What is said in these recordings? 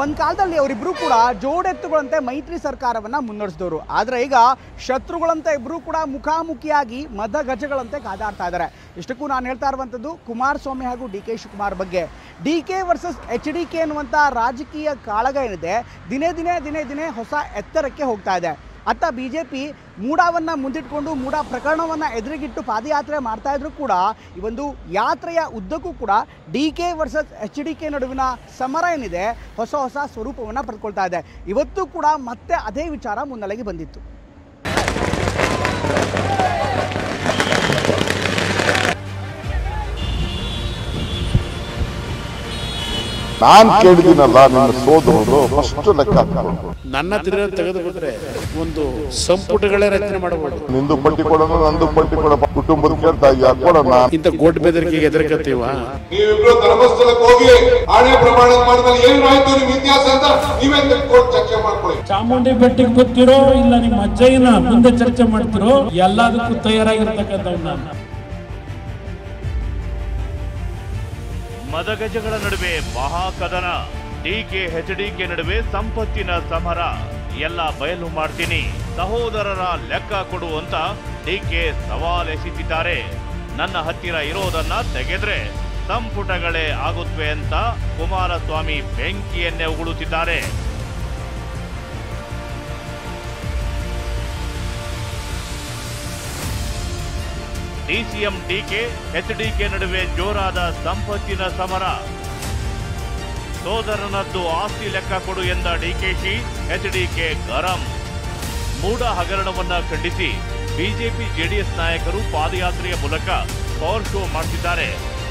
ಒಂದು ಕಾಲದಲ್ಲಿ ಅವರಿಬ್ಬರು ಕೂಡ ಜೋಡೆತ್ತುಗಳಂತೆ ಮೈತ್ರಿ ಸರ್ಕಾರವನ್ನು ಮುನ್ನಡೆಸಿದವರು. ಆದರೆ ಈಗ ಶತ್ರುಗಳಂತೆ ಇಬ್ಬರು ಕೂಡ ಮುಖಾಮುಖಿಯಾಗಿ ಮದಗಜಗಳಂತೆ ಕಾದಾಡ್ತಾ ಇದ್ದಾರೆ. ಇಷ್ಟಕ್ಕೂ ನಾನು ಹೇಳ್ತಾ ಇರುವಂಥದ್ದು ಕುಮಾರಸ್ವಾಮಿ ಹಾಗೂ ಡಿ ಕೆ ಶಿವಕುಮಾರ್ ಬಗ್ಗೆ. ಡಿ ಕೆ ವರ್ಸಸ್ HDK ಅನ್ನುವಂಥ ರಾಜಕೀಯ ಕಾಳಗ ಏನಿದೆ ದಿನೇ ದಿನೇ ಹೊಸ ಎತ್ತರಕ್ಕೆ ಹೋಗ್ತಾ ಇದೆ. ಅತ್ತ BJP ಮೂಡಾವನ್ನು ಮುಂದಿಟ್ಕೊಂಡು ಮೂಡ ಪ್ರಕರಣವನ್ನು ಎದುರಿಗಿಟ್ಟು ಪಾದಯಾತ್ರೆ ಮಾಡ್ತಾ ಇದ್ರು ಕೂಡ ಈ ಒಂದು ಯಾತ್ರೆಯ ಉದ್ದಕ್ಕೂ ಕೂಡ DK ವರ್ಸಸ್ HDK ನಡುವಿನ ಸಮರ ಏನಿದೆ ಹೊಸ ಸ್ವರೂಪವನ್ನು ಪಡ್ಕೊಳ್ತಾ ಇದೆ. ಇವತ್ತು ಕೂಡ ಮತ್ತೆ ಅದೇ ವಿಚಾರ ಮುನ್ನೆಲೆಗೆ ಬಂದಿತ್ತು. ನಾನು ಕೇಳಿದ್ದೀನಲ್ಲ ನಿನ್ನ ಸೋದರರು ಫಸ್ಟ್ ಲೆಕ್ಕ ಹಾಕೊಂಡು ನನ್ನ ತಿರುಗ ತೆಗೆದು ಬಿಟ್ರೆ ಒಂದು ಸಂಪುಟಗಳೇ ರಚನೆ ಮಾಡಬಹುದು. ನಿಂದು ಪಟ್ಟಿ ಕೊಡೋಣ ನಂದು ಪಟ್ಟಿ ಕೊಡ ಕುಟುಂಬದ ಕೇಳ್ತಾ ಇದೆಯಾ ಕೊಡೋಣ. ಇಂಥ ಗೋಟ್ ಬೆದರಿಕೆಗೆ ಎದುರ್ಕತ್ತೀವ. ನೀವಿಬ್ರು ಧರ್ಮಸ್ಥಳಕ್ಕೆ ಹೋಗಿ ಆಣೆ ಪ್ರಮಾಣ ಮಾಡಿದಲ್ಲಿ ಏನಾಯ್ತು ನಿಮ್ ಇತಿಹಾಸ ಅಂತ ನೀವೇ ಚರ್ಚೆ ಮಾಡ್ಕೊಳ್ಳಿ. ಚಾಮುಂಡಿ ಬೆಟ್ಟಕ್ಕೆ ಗೊತ್ತಿರೋ ಇಲ್ಲ ನಿಮ್ಮ ಅಜ್ಜಯ್ಯನ ಮುಂದೆ ಚರ್ಚೆ ಮಾಡ್ತಿರೋ ಎಲ್ಲದಕ್ಕೂ ತಯಾರಾಗಿರ್ತಕ್ಕಂಥವ್ರು ನಾನು. ಮದಗಜಗಳ ನಡುವೆ ಮಹಾಕದನ, DK HDK ನಡುವೆ ಸಂಪತ್ತಿನ ಸಮರ. ಎಲ್ಲ ಬಯಲು ಮಾಡ್ತೀನಿ, ಸಹೋದರರ ಲೆಕ್ಕ ಕೊಡು ಅಂತ DK ಸವಾಲ್ ಎಸೆದಿದ್ದಾರೆ. ನನ್ನ ಹತ್ತಿರ ಇರೋದನ್ನ ತೆಗೆದ್ರೆ ಸಂಪುಟಗಳೇ ಆಗುತ್ತವೆ ಅಂತ ಕುಮಾರಸ್ವಾಮಿ ಬೆಂಕಿಯನ್ನೇ ಉಗುಳುತ್ತಿದ್ದಾರೆ. DCM DK HDK ನಡುವೆ ಜೋರಾದ ಸಂಪತ್ತಿನ ಸಮರ. ಸೋದರನದ್ದು ಆಸ್ತಿ ಲೆಕ್ಕ ಕೊಡು ಎಂದ DKಶಿ, HDK ಗರಂ. ಮೂಡ ಹಗರಣವನ್ನ ಖಂಡಿಸಿ ಬಿಜೆಪಿ ಜೆಡಿಎಸ್ ನಾಯಕರು ಪಾದಯಾತ್ರೆಯ ಮೂಲಕ ಪವರ್ ಶೋ ಮಾಡ್ತಿದ್ದಾರೆ.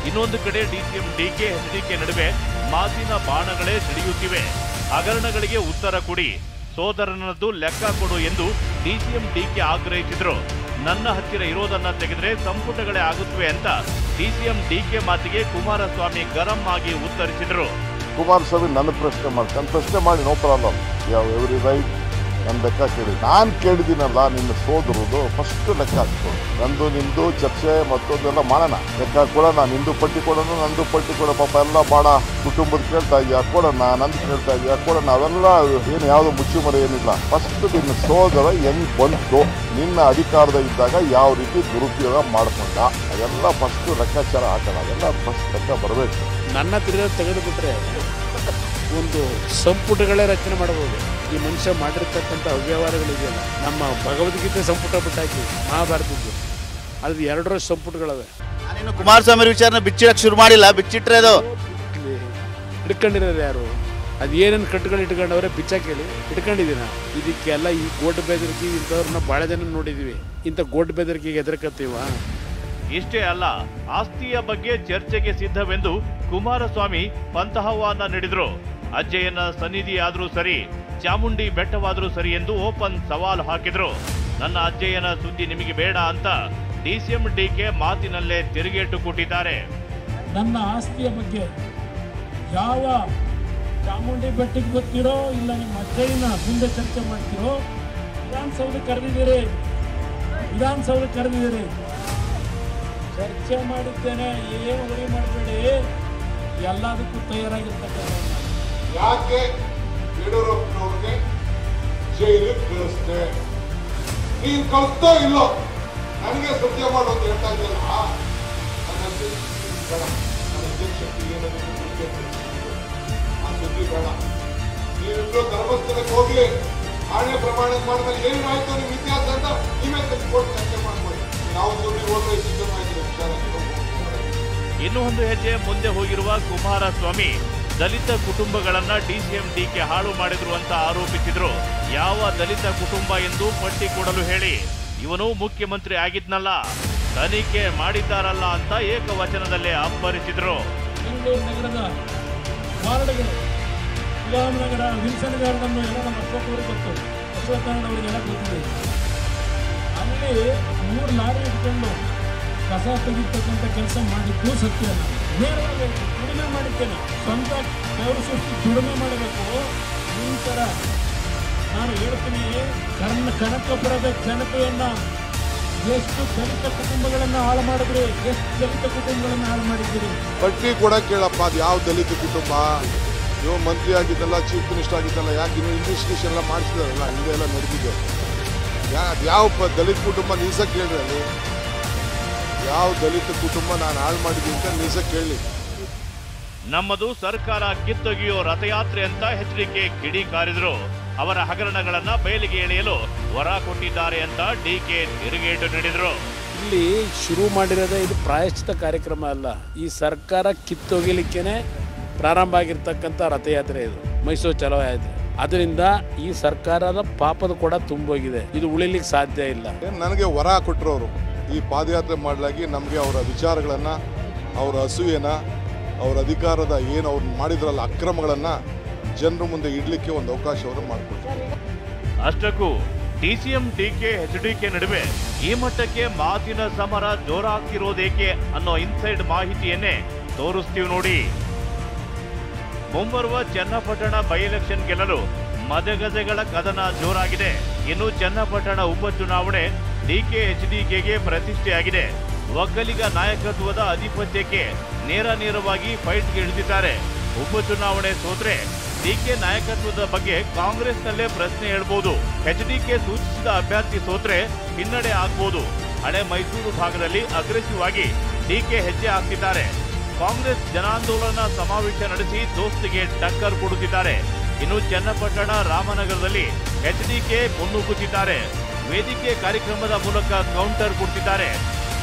ಇನ್ನೊಂದು ಕಡೆ DCM DK HDK ನಡುವೆ ಮಾತಿನ ಬಾಣಗಳೇ ಸಿಡಿಯುತ್ತಿವೆ. ಹಗರಣಗಳಿಗೆ ಉತ್ತರ ಕೊಡಿ, ಸೋದರನದ್ದು ಲೆಕ್ಕ ಕೊಡು ಎಂದು DCM DK ಆಗ್ರಹಿಸಿದ್ರು. ನನ್ನ ಹತ್ತಿರ ಇರೋದನ್ನ ತೆಗೆದ್ರೆ ಸಂಪುಟಗಳೇ ಆಗುತ್ತವೆ ಅಂತ DCM DK ಮಾತಿಗೆ ಕುಮಾರಸ್ವಾಮಿ ಗರಂ ಆಗಿ ಉತ್ತರಿಸಿದ್ರು. ಕುಮಾರಸ್ವಾಮಿ ನನ್ನ ಪ್ರಶ್ನೆ ಮಾಡಿ ನೋ ಪ್ರಾಬ್ಲಮ್, ಎವ್ರಿ ರೈಟ್. ನನ್ನ ಲೆಕ್ಕ ಕೇಳಿ ನಾನು ಕೇಳಿದ್ದೀನಲ್ಲ ನಿನ್ನ ಸೋದರದು ಫಸ್ಟ್ ಲೆಕ್ಕ ಹಾಕ್ಕೊಂಡು ನಂದು ನಿಂದು ಚರ್ಚೆ ಮತ್ತೊಂದೆಲ್ಲ ಮಾಡೋಣ. ಲೆಕ್ಕ ಕೊಡೋಣ, ನಿಂದು ಪಟ್ಟಿ ಕೊಡೋಣ ನಂದು ಪಟ್ಟಿ ಕೊಡೋ. ಪಾಪ ಎಲ್ಲ ಬಾಡ ಕುಟುಂಬದ ಕೇಳ್ತಾ ಇದೆಯಾ ಕೊಡೋಣ, ನಂದು ಕೇಳ್ತಾ ಇದೆಯಾ ಕೊಡೋಣ. ಅವೆಲ್ಲ ಏನು ಯಾವುದು ಮುಚ್ಚುಮರೆ ಏನಿಲ್ಲ. ಫಸ್ಟ್ ನಿನ್ನ ಸೋದರ ಹೆಂಗ್ ಬಂತು, ನಿನ್ನ ಅಧಿಕಾರದ ಇದ್ದಾಗ ಯಾವ ರೀತಿ ದುರುಪಯೋಗ ಮಾಡ್ಕೊಂಡ, ಅದೆಲ್ಲ ಫಸ್ಟ್ ಲೆಕ್ಕಾಚಾರ ಹಾಕೋಣ. ಅದೆಲ್ಲ ಫಸ್ಟ್ ಲೆಕ್ಕ ಬರಬೇಕು. ನನ್ನ ತಿರುಗ ತೆಗೆದು ಬಿಟ್ರೆ ಒಂದು ಸಂಪುಟಗಳೇ ರಚನೆ ಮಾಡಬಹುದು. ಈ ಮನುಷ್ಯ ಮಾಡಿರ್ತಕ್ಕಂಥ ಅವ್ಯವಹಾರಗಳಿದೆಯಲ್ಲ, ನಮ್ಮ ಭಗವದ್ಗೀತೆ ಸಂಪುಟ ಬಿಟ್ಟಾಕಿ ಮಹಾಭಾರತದ್ದು ಅದು 2 ಸಂಪುಟಗಳವೆ. ನಾನೇನು ಕುಮಾರಸ್ವಾಮಿ ವಿಚಾರನ ಬಿಚ್ಚಿಡಕ್ಕೆ ಶುರು ಮಾಡಿಲ್ಲ, ಬಿಚ್ಚಿಟ್ರೆ ಅದು ಇಟ್ಕೊಂಡಿರೋರು ಯಾರು, ಅದು ಏನೇನು ಕಟ್ಕೊಂಡು ಇಟ್ಕೊಂಡವ್ರೆ ಬಿಚ್ಚಾಕೇಳಿ ಇಟ್ಕೊಂಡಿದ್ದೀನ. ಇದಕ್ಕೆಲ್ಲ ಈ ಗೋಟ್ ಬೆದರಿಕೆ ಇಂಥವ್ರನ್ನ ಭಾಳ ಜನ ನೋಡಿದೀವಿ. ಇಂಥ ಗೋಟ್ ಬೆದರಿಕೆಗೆ ಎದುರ್ಕತ್ತೀವ. ಇಷ್ಟೇ ಅಲ್ಲ, ಆಸ್ತಿಯ ಬಗ್ಗೆ ಚರ್ಚೆಗೆ ಸಿದ್ಧವೆಂದು ಕುಮಾರಸ್ವಾಮಿ ಪಂಥಾಹ್ವಾನ ನೀಡಿದ್ರು. ಅಜ್ಜಯ್ಯನ ಸನ್ನಿಧಿ ಆದ್ರೂ ಸರಿ, ಚಾಮುಂಡಿ ಬೆಟ್ಟವಾದ್ರೂ ಸರಿ ಎಂದು ಓಪನ್ ಸವಾಲ್ ಹಾಕಿದ್ರು. ನನ್ನ ಅಜ್ಜಯ್ಯನ ಸುದ್ದಿ ನಿಮಗೆ ಬೇಡ ಅಂತ DCM DK ಮಾತಿನಲ್ಲೇ ತಿರುಗೇಟು ಕೊಟ್ಟಿದ್ದಾರೆ. ನನ್ನ ಆಸ್ತಿಯ ಬಗ್ಗೆ ಯಾವ ಚಾಮುಂಡಿ ಬೆಟ್ಟಕ್ಕೆ ಗೊತ್ತಿರೋ ಇಲ್ಲ ನಿಮ್ಮ ಅಜ್ಜಯ್ಯನ ಮುಂದೆ ಚರ್ಚೆ ಮಾಡ್ತಿರೋ ವಿಧಾನಸೌಧ ಕರೆದಿದ್ದೀರಿ. ಚರ್ಚೆ ಮಾಡಿದ್ದೇನೆ, ಏನು ವರಿ ಮಾಡಬೇಡಿ, ಎಲ್ಲದಕ್ಕೂ ತಯಾರಾಗಿರ್ತಕ್ಕಂಥ. ಯಾಕೆ ಯಡಿಯೂರಪ್ಪನವ್ರಿಗೆ ಜೈಲಿಗೆ ಕಳಿಸ್ತೆ? ನೀನ್ ಕಳಿಸ್ತೋ ಇಲ್ಲೋ ನನಗೆ ಸತ್ಯ ಮಾಡೋದು ಹೇಳ್ತಾ ಇದೆಯಲ್ಲ, ನನ್ನ ಶಕ್ತಿ ಏನದು ಆ ಸುದ್ದಿ ಬೇಡ. ನೀವಿಬ್ರು ಧರ್ಮಸ್ಥಳಕ್ಕೆ ಹೋಗಿ ಆಣೆ ಪ್ರಮಾಣ ಮಾಡಿದಲ್ಲಿ ಏನಾಯ್ತು ನಿಮ್ ಇತಿಹಾಸ ಅಂತ ನೀವೇ ತೆಗೆದುಕೊಂಡು ಚರ್ಚೆ ಮಾಡ್ಕೊಳ್ಳಿ. ಯಾವ ಸುದ್ದಿ ಹೋದ್ರೆ ಸಿದ್ಧವಾಗಿರೋ ವಿಚಾರ. ಇನ್ನೂ ಒಂದು ಹೆಜ್ಜೆ ಮುಂದೆ ಹೋಗಿರುವ ಕುಮಾರಸ್ವಾಮಿ ದಲಿತ ಕುಟುಂಬಗಳನ್ನ DCM DK ಹಾಳು ಮಾಡಿದ್ರು ಅಂತ ಆರೋಪಿಸಿದ್ರು. ಯಾವ ದಲಿತ ಕುಟುಂಬ ಎಂದು ಪಟ್ಟಿ ಕೊಡಲು ಹೇಳಿ, ಇವನು ಮುಖ್ಯಮಂತ್ರಿ ಆಗಿದ್ನಲ್ಲ, ತನಿಖೆ ಮಾಡಿದ್ದಾರಲ್ಲ ಅಂತ ಏಕವಚನದಲ್ಲೇ ಅಬ್ಬರಿಸಿದ್ರು. ಬೆಂಗಳೂರು ನಗರದ ವಾರ್ಡ್ಗಳು, ಶಿವಾಮನಗರ, ವಿಲ್ಸನ್ ಗಾರ್ಡನ್ ಎಲ್ಲ ನಮ್ಮ ಅಶೋಕವ್ರಿಗೆ ಗೊತ್ತು, ಅಶೋಕನವರಿಗೆಲ್ಲ ಗೊತ್ತಿದೆ. ಅಲ್ಲಿ 3 ಲಾರಿ ಇಟ್ಕೊಂಡು ಕಸ ತೆಗಿತಕ್ಕಂಥ ಕೆಲಸ ಮಾಡಿದ್ದು ಸತ್ಯ. ನೇರವಾಗಿ ದುಡಿಮೆ ಮಾಡಿದ್ದೇನೆ, ಸ್ವಂತ ಬೆವರು ಸೃಷ್ಟಿ ದುಡಿಮೆ ಮಾಡಬೇಕು. ಈ ಥರ ನಾನು ಹೇಳ್ತೀನಿ, ಕನಕಪುರದ ಜನತೆಯನ್ನ ಎಷ್ಟು ದಲಿತ ಕುಟುಂಬಗಳನ್ನು ಹಾಳು ಮಾಡಿದ್ರಿ, ಎಷ್ಟು ದಲಿತ ಕುಟುಂಬಗಳನ್ನು ಹಾಳು ಮಾಡಿದ್ದೀರಿ. ಪಟ್ಟಿ ಕೂಡ ಕೇಳಪ್ಪ, ಅದು ಯಾವ ದಲಿತ ಕುಟುಂಬ? ಇವ ಮಂತ್ರಿ ಆಗಿದ್ದಲ್ಲ, ಚೀಫ್ ಮಿನಿಸ್ಟರ್ ಆಗಿದ್ದಲ್ಲ, ಯಾಕೆ ಇನ್ನೂ ಇನ್ವೆಸ್ಟಿಗೇಷನ್ ಎಲ್ಲ ಮಾಡಿಸಿದಾರಲ್ಲ, ಹಿಂದೆ ಎಲ್ಲ ನಡೆದಿದೆ. ಯಾವ ದಲಿತ ಕುಟುಂಬ ನಿಲ್ಸಕ್ಕೆ ಹೇಳ್ರಿ ಅಲ್ಲಿ, ಯಾವ ದಲಿತ ಕುಟುಂಬ ನಾನು ಹಾಳು ಮಾಡಿದ್ದೀನಿ ಅಂತ ನಿಲ್ಸಕ್ಕೆ ಹೇಳಿ. ನಮ್ಮದು ಸರ್ಕಾರ ಕಿತ್ತೊಗೆಯೋ ರಥಯಾತ್ರೆ ಅಂತ ಎಚ್ಡಿಕೆ ಕಿಡಿಕಾರಿದ್ರು. ಅವರ ಹಗರಣಗಳನ್ನ ಬಯಲಿಗೆ ಎಳೆಯಲು ವರ ಕೊಟ್ಟಿದ್ದಾರೆ ಅಂತ ಡಿಕೆ ತಿರುಗೇಟು ನೀಡಿದ್ರು. ಇಲ್ಲಿ ಶುರು ಮಾಡಿರೋದೇ ಇದು ಪ್ರಾಯಶ್ಚಿತ ಕಾರ್ಯಕ್ರಮ ಅಲ್ಲ, ಈ ಸರ್ಕಾರ ಕಿತ್ತೊಗಿಲಿಕ್ಕೇನೆ ಪ್ರಾರಂಭ ಆಗಿರ್ತಕ್ಕಂಥ ರಥಯಾತ್ರೆ ಇದು, ಮೈಸೂರು ಚಲೋ ಯಾತ್ರೆ. ಅದರಿಂದ ಈ ಸರ್ಕಾರದ ಪಾಪದ ಕೂಡ ತುಂಬೋಗಿದೆ, ಇದು ಉಳಿಲಿಕ್ಕೆ ಸಾಧ್ಯ ಇಲ್ಲ. ನನಗೆ ವರ ಕೊಟ್ಟರು ಅವರು, ಈ ಪಾದಯಾತ್ರೆ ಮಾಡಲಾಗಿ ನಮಗೆ ಅವರ ವಿಚಾರಗಳನ್ನು, ಅವರ ಅಸೂಯೆನ, ಅವರ ಅಧಿಕಾರದ ಏನು ಅವ್ರು ಮಾಡಿದ್ರಲ್ಲ ಅಕ್ರಮಗಳನ್ನು ಜನರ ಮುಂದೆ ಇಡಲಿಕ್ಕೆ ಒಂದು ಅವಕಾಶ ಅವರು ಮಾಡಿಕೊಡ್ತಾರೆ. ಅಷ್ಟಕ್ಕೂ ಡಿಸಿಎಂ ಡಿಕೆ ಎಚ್ಡಿಕೆ ನಡುವೆ ಈ ಮಟ್ಟಕ್ಕೆ ಮಾತಿನ ಸಮರ ಜೋರಾಗ್ತಿರೋದೇಕೆ ಅನ್ನೋ ಇನ್ಸೈಡ್ ಮಾಹಿತಿಯನ್ನೇ ತೋರಿಸ್ತೀವಿ ನೋಡಿ. ಮುಂಬರುವ ಚನ್ನಪಟ್ಟಣ ಬೈ ಎಲೆಕ್ಷನ್ ಗೆಲ್ಲಲು ಮದಗಜಗಳ ಕದನ ಜೋರಾಗಿದೆ. ಇನ್ನು ಚನ್ನಪಟ್ಟಣ ಉಪಚುನಾವಣೆ ಡಿಕೆ ಎಚ್ಡಿಕೆಗೆ ಪ್ರತಿಷ್ಠೆಯಾಗಿದೆ. ಒಕ್ಕಲಿಗ ನಾಯಕತ್ವದ ಆಧಿಪತ್ಯಕ್ಕೆ ನೇರವಾಗಿ ಫೈಟ್ಗೆ ಇಳಿದಿದ್ದಾರೆ. ಉಪಚುನಾವಣೆ ಸೋತ್ರೆ ಡಿಕೆ ನಾಯಕತ್ವದ ಬಗ್ಗೆ ಕಾಂಗ್ರೆಸ್ನಲ್ಲೇ ಪ್ರಶ್ನೆ ಹೇಳ್ಬೋದು. ಎಚ್ಡಿಕೆ ಸೂಚಿಸಿದ ಅಭ್ಯರ್ಥಿ ಸೋತ್ರೆ ಹಿನ್ನಡೆ ಆಗ್ಬೋದು. ಹಳೆ ಮೈಸೂರು ಭಾಗದಲ್ಲಿ ಅಗ್ರೆಸಿವ್ ಆಗಿ ಡಿಕೆ ಹೆಜ್ಜೆ ಹಾಕ್ತಿದ್ದಾರೆ. ಕಾಂಗ್ರೆಸ್ ಜನಾಂದೋಲನ ಸಮಾವೇಶ ನಡೆಸಿ ದೋಸ್ತಿಗೆ ಟಕ್ಕರ್ ಕೊಡುತ್ತಿದ್ದಾರೆ. ಇನ್ನು ಚನ್ನಪಟ್ಟಣ ರಾಮನಗರದಲ್ಲಿ ಎಚ್ಡಿಕೆ ಮುನ್ನುಗ್ಗುತ್ತಿದ್ದಾರೆ. ವೇದಿಕೆ ಕಾರ್ಯಕ್ರಮದ ಮೂಲಕ ಕೌಂಟರ್ ಕೊಡ್ತಿದ್ದಾರೆ.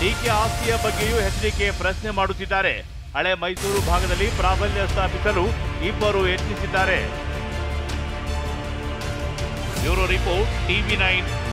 ಡಿಕೆ ಆಸ್ತಿಯ ಬಗ್ಗೆಯೂ ಎಚ್ಡಿಕೆ ಪ್ರಶ್ನೆ ಮಾಡುತ್ತಿದ್ದಾರೆ. ಹಳೆ ಮೈಸೂರು ಭಾಗದಲ್ಲಿ ಪ್ರಾಬಲ್ಯ ಸ್ಥಾಪಿಸಲು ಇಬ್ಬರು ಯತ್ನಿಸಿದ್ದಾರೆ. Bureau report, TV9.